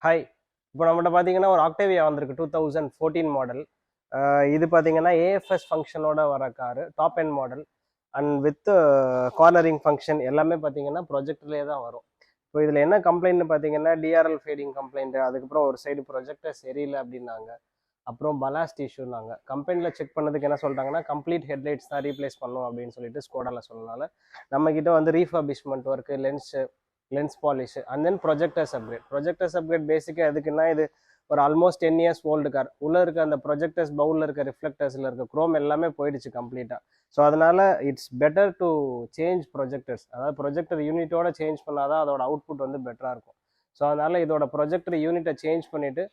Hi, இப்போ நம்மகிட்ட பார்த்தீங்கன்னா ஒரு ஆக்டேவியா வந்திருக்கு 2014 மாடல். இது பார்த்தீங்கன்னா ஏஎஃப்எஸ் ஃபங்க்ஷனோட வர car, top end model and with cornering function எல்லாமே பார்த்தீங்கன்னா ப்ரொஜெக்டர்லேயே தான் வரும். இப்போ இதில் என்ன கம்ப்ளைண்ட்னு பார்த்தீங்கன்னா டிஆர்எல் ஃபேடிங் கம்ப்ளைண்ட், அதுக்கப்புறம் ஒரு சைடு ப்ரொஜெக்டர் சரியில்லை அப்படின்னாங்க. அப்புறம் பலாஸ்ட் இஷ்யூனாங்க. கம்பெனியில் செக் பண்ணதுக்கு என்ன சொல்லிட்டாங்கன்னா கம்ப்ளீட் ஹெட்லைட்ஸ் தான் ரீப்ளேஸ் பண்ணும் அப்படின்னு சொல்லிட்டு ஸ்கோடாவில் சொன்னனால நம்மக்கிட்ட வந்து refurbishment work, lens polish and then projectors upgrade பேசிக்காக எதுக்குன்னா இது ஒரு ஆல்மோஸ்ட் 10 இயர்ஸ் ஓல்டு கார். உள்ளே இருக்க அந்த ப்ரொஜெக்டர்ஸ் பவுலில் இருக்க ரிஃப்ளெக்டர்ஸில் இருக்க குரோம் எல்லாமே போயிடுச்சு கம்ப்ளீட்டாக. ஸோ அதனால it's better to change projectors, அதாவது ப்ரொஜெக்டர் யூனிட்டோட சேஞ்ச் பண்ணாதான் அதோட அவுட்புட் வந்து பெட்டராக இருக்கும். ஸோ அதனால இதோட ப்ரொஜெக்டர் யூனிட்டை சேஞ்ச் பண்ணிவிட்டு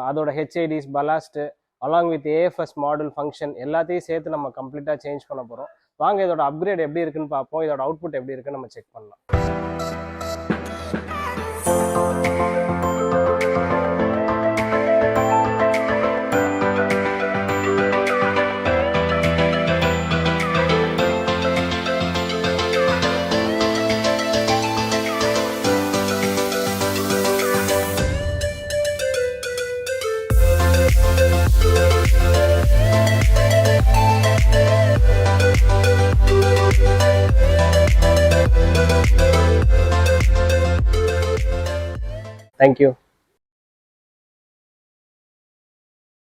அதோட HIDs, ballast along with AFS model function எல்லாத்தையும் சேர்த்து நம்ம கம்ப்ளீட்டாக சேஞ்ச் பண்ண போகிறோம். வாங்க இதோட அப்கிரேட் எப்படி இருக்குன்னு பார்ப்போம், இதோட அவுட்புட் எப்படி இருக்குன்னு நம்ம செக் பண்ணலாம். Thank you.